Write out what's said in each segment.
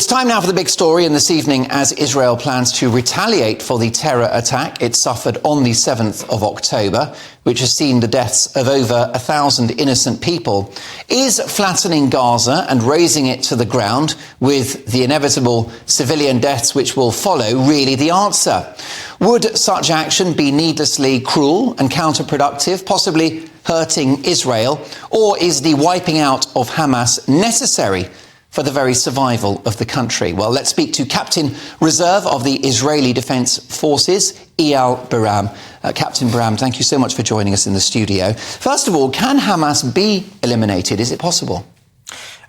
It's time now for the big story, and this evening, as Israel plans to retaliate for the terror attack it suffered on the 7th of October, which has seen the deaths of over 1,000 innocent people, is flattening Gaza and razing it to the ground with the inevitable civilian deaths which will follow really the answer? Would such action be needlessly cruel and counterproductive, possibly hurting Israel, or is the wiping out of Hamas necessary for the very survival of the country? Well, let's speak to Captain Reserve of the Israeli Defense Forces, Eyal Hiram. Captain Hiram, thank you so much for joining us in the studio. First of all, can Hamas be eliminated? Is it possible?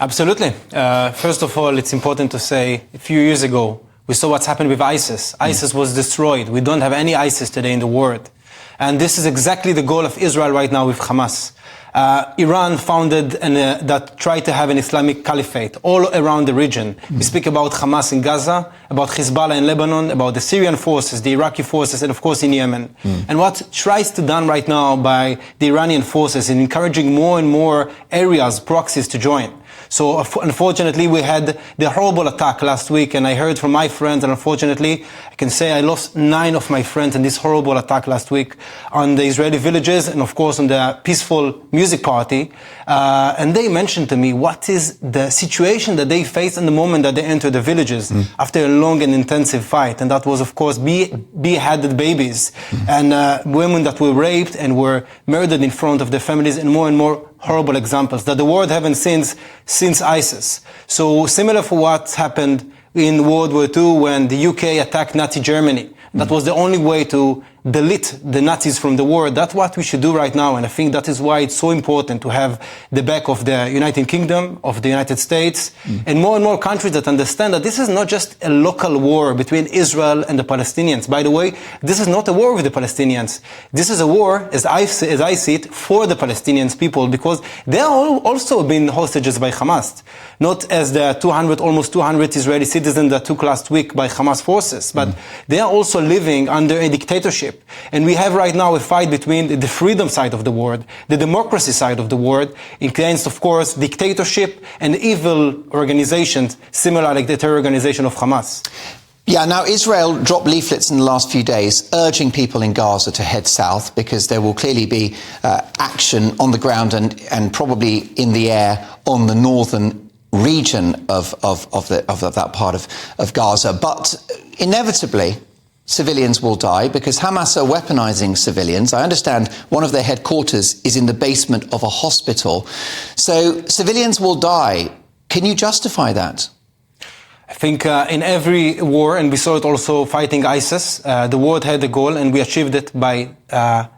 Absolutely. First of all, it's important to say a few years ago, we saw what's happened with ISIS. ISIS was destroyed. We don't have any ISIS today in the world. And this is exactly the goal of Israel right now with Hamas. Iran founded that tried to have an Islamic caliphate all around the region. We speak about Hamas in Gaza, about Hezbollah in Lebanon, about the Syrian forces, the Iraqi forces, and of course in Yemen. And what tries to done right now by the Iranian forces in encouraging more and more areas, proxies to join. So unfortunately, we had the horrible attack last week, and I heard from my friends, and unfortunately, I can say I lost 9 of my friends in this horrible attack last week on the Israeli villages, and of course on the peaceful music party. And they mentioned to me what is the situation that they face in the moment that they enter the villages after a long and intensive fight. And that was, of course, beheaded babies and women that were raped and were murdered in front of their families, and more horrible examples that the world haven't seen since ISIS. So similar for what happened in World War II when the UK attacked Nazi Germany. That was the only way to delete the Nazis from the world. That's what we should do right now, and I think that is why it's so important to have the back of the United Kingdom, of the United States, and more countries that understand that this is not just a local war between Israel and the Palestinians. By the way, this is not a war with the Palestinians. This is a war, as I see it, for the Palestinians people, because they are also been hostages by Hamas. Not as the almost 200 Israeli citizens that took last week by Hamas forces, but they are also living under a dictatorship. And we have right now a fight between the freedom side of the world, the democracy side of the world, against, of course, dictatorship and evil organizations, similar like the terror organization of Hamas. Yeah, now Israel dropped leaflets in the last few days urging people in Gaza to head south because there will clearly be action on the ground and probably in the air on the northern region of that part of Gaza. But inevitably, civilians will die because Hamas are weaponizing civilians. I understand one of their headquarters is in the basement of a hospital. So civilians will die. Can you justify that? I think in every war, and we saw it also fighting ISIS, the world had a goal and we achieved it by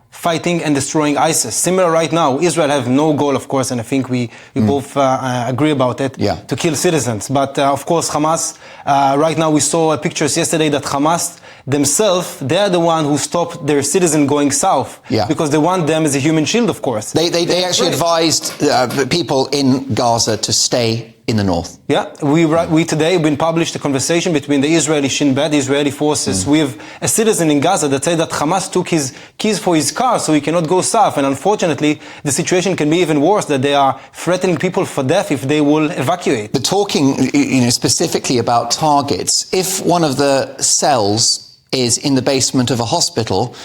fighting and destroying ISIS. Similar right now, Israel have no goal, of course, and I think we both agree about it, to kill citizens. But of course, Hamas, right now we saw pictures yesterday that Hamas themselves, they're the one who stopped their citizens going south because they want them as a human shield, of course. They actually advised people in Gaza to stay in the north. Yeah, we today been published a conversation between the Israeli Shin Bet, the Israeli forces, with a citizen in Gaza that said that Hamas took his keys for his car so he cannot go south. And unfortunately, the situation can be even worse, that they are threatening people for death if they will evacuate. But talking specifically about targets, if one of the cells is in the basement of a hospital,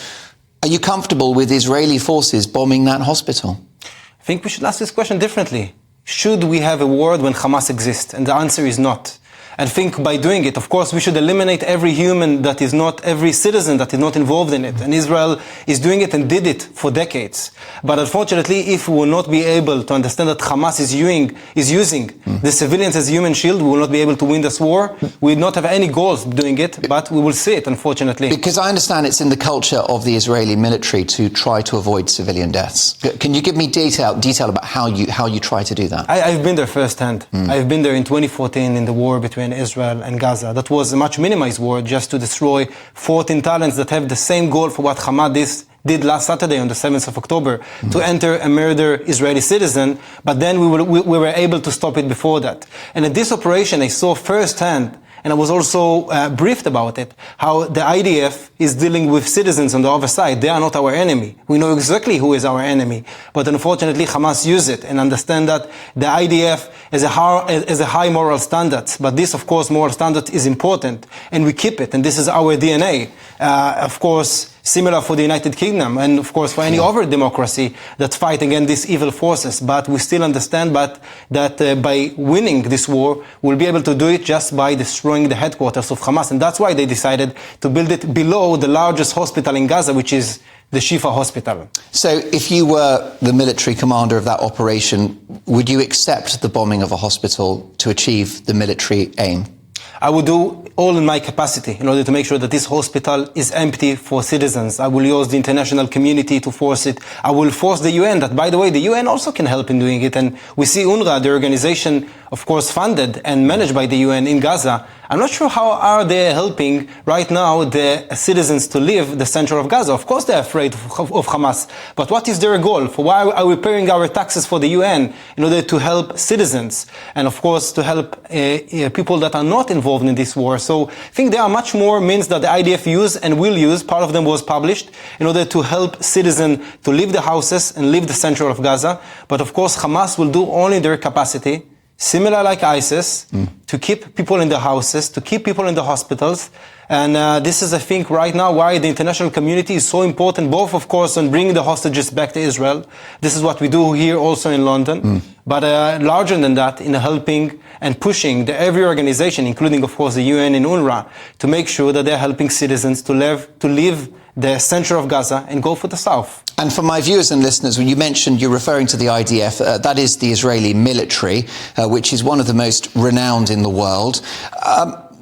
are you comfortable with Israeli forces bombing that hospital? I think we should ask this question differently. Should we have a world when Hamas exists? And the answer is not. I think by doing it, of course, we should eliminate every human that is not, every citizen that is not involved in it. And Israel is doing it and did it for decades. But unfortunately, if we will not be able to understand that Hamas is using the civilians as human shield, we will not be able to win this war. We will not have any goals doing it, but we will see it, unfortunately. Because I understand it's in the culture of the Israeli military to try to avoid civilian deaths. Can you give me detail about how you try to do that? I've been there firsthand. I've been there in 2014 in the war between Israel and Gaza. That was a much minimized war just to destroy 14 talents that have the same goal for what Hamas did last Saturday on the 7th of October, to enter and murder Israeli citizen, but then we were able to stop it before that. And in this operation, I saw firsthand and I was also briefed about it, how the IDF is dealing with citizens on the other side. They are not our enemy. We know exactly who is our enemy. But unfortunately, Hamas use it and understand that the IDF is a high moral standard. But this, of course, moral standard is important, and we keep it, and this is our DNA. Of course, similar for the United Kingdom, and of course for any other democracy that fight against these evil forces. But we still understand that by winning this war, we'll be able to do it just by destroying the headquarters of Hamas. And that's why they decided to build it below the largest hospital in Gaza, which is the Shifa hospital. So if you were the military commander of that operation, would you accept the bombing of a hospital to achieve the military aim? I will do all in my capacity in order to make sure that this hospital is empty for citizens. I will use the international community to force it. I will force the UN that, by the way, the UN also can help in doing it. And we see UNRWA, the organization, of course, funded and managed by the UN in Gaza. I'm not sure how are they helping right now the citizens to leave the center of Gaza. Of course, they're afraid of Hamas. But what is their goal? For why are we paying our taxes for the UN? In order to help citizens and, of course, to help people that are not involved in this war. So I think there are much more means that the IDF use and will use. Part of them was published in order to help citizens to leave the houses and leave the center of Gaza. But, of course, Hamas will do only their capacity, similar like ISIS, to keep people in the houses, to keep people in the hospitals. And this is, I think, right now why the international community is so important, both, of course, on bringing the hostages back to Israel. This is what we do here also in London. But larger than that, in helping and pushing every organization, including, of course, the UN and UNRWA, to make sure that they're helping citizens to leave the center of Gaza and go for the south. And for my viewers and listeners, when you mentioned you're referring to the IDF, that is the Israeli military, which is one of the most renowned in the world.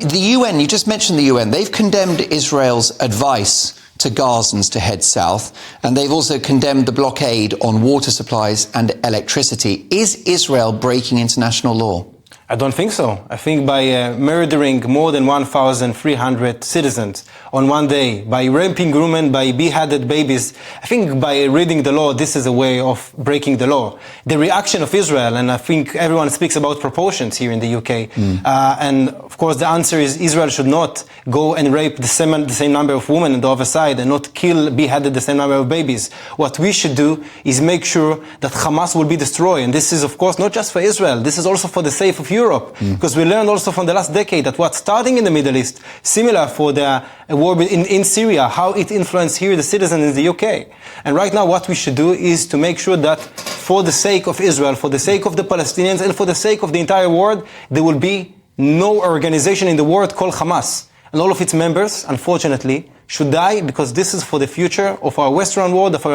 The UN, you just mentioned the UN, they've condemned Israel's advice to Gazans to head south, and they've also condemned the blockade on water supplies and electricity. Is Israel breaking international law? I don't think so. I think by murdering more than 1,300 citizens on one day, by raping women, by beheaded babies, I think by reading the law, this is a way of breaking the law. The reaction of Israel, and I think everyone speaks about proportions here in the UK, and of course the answer is Israel should not go and rape the same number of women on the other side and not beheaded the same number of babies. What we should do is make sure that Hamas will be destroyed. And this is, of course, not just for Israel. This is also for the sake of Europe, because we learned also from the last decade that what's starting in the Middle East, similar for the war in Syria, how it influenced here the citizens in the UK. And right now what we should do is to make sure that for the sake of Israel, for the sake of the Palestinians, and for the sake of the entire world, there will be no organization in the world called Hamas. And all of its members, unfortunately, should die, because this is for the future of our Western world, of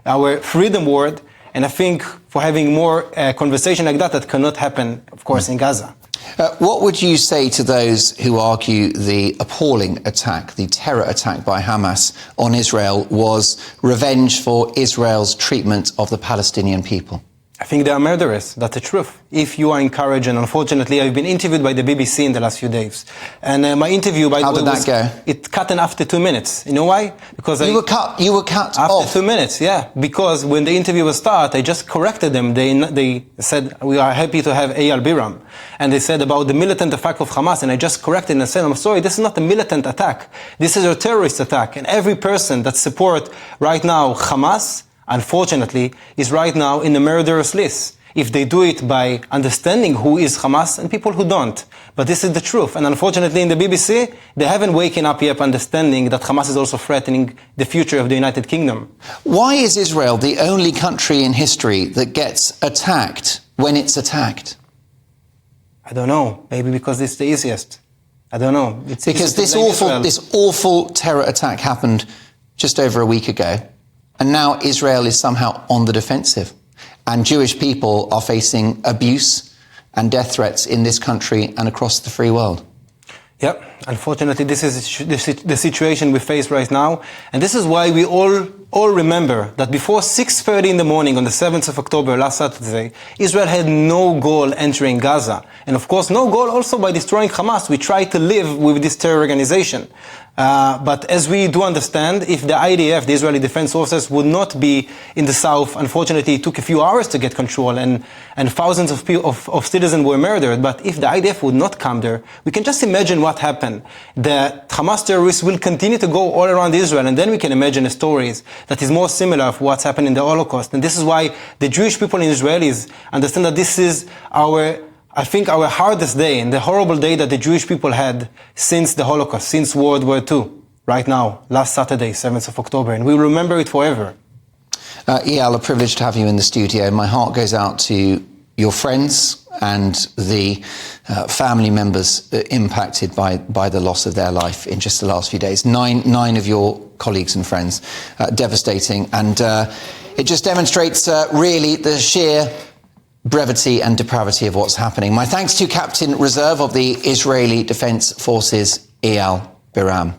our freedom world. And I think for having more conversation like that cannot happen, of course, in Gaza. What would you say to those who argue the appalling attack, the terror attack by Hamas on Israel was revenge for Israel's treatment of the Palestinian people? I think they are murderers. That's the truth. If you are encouraged, and unfortunately, I've been interviewed by the BBC in the last few days. And my interview, by the way, how did that go? It cut in after 2 minutes. You know why? Because you were cut after off. 2 minutes, yeah. Because when the interview was started, I just corrected them. They said, we are happy to have Eyal Hiram. And they said about the militant attack of Hamas. And I just corrected and said, I'm sorry, this is not a militant attack. This is a terrorist attack. And every person that supports right now Hamas, unfortunately, is right now in the murderous list. If they do it by understanding who is Hamas and people who don't. But this is the truth. And unfortunately, in the BBC, they haven't waken up yet understanding that Hamas is also threatening the future of the United Kingdom. Why is Israel the only country in history that gets attacked when it's attacked? I don't know. Maybe because it's the easiest. I don't know. It's because this awful terror attack happened just over a week ago. And now Israel is somehow on the defensive. And Jewish people are facing abuse and death threats in this country and across the free world. Yep. Unfortunately, this is the situation we face right now. And this is why we all remember that before 6:30 in the morning on the 7th of October, last Saturday, Israel had no goal entering Gaza. And of course, no goal also by destroying Hamas. We tried to live with this terror organization. But as we do understand, if the IDF, the Israeli Defense Forces, would not be in the south, unfortunately it took a few hours to get control and thousands of citizens were murdered. But if the IDF would not come there, we can just imagine what happened. The Hamas terrorists will continue to go all around Israel, and then we can imagine stories that is more similar of what's happened in the Holocaust. And this is why the Jewish people in Israelis understand that this is our hardest day and the horrible day that the Jewish people had since the Holocaust, since World War II, right now, last Saturday, 7th of October, and we'll remember it forever. Eyal, a privilege to have you in the studio. My heart goes out to your friends and the family members impacted by the loss of their life in just the last few days. Nine of your colleagues and friends, devastating, and it just demonstrates really the sheer brevity and depravity of what's happening. My thanks to Captain Reserve of the Israeli Defense Forces, Eyal Hiram.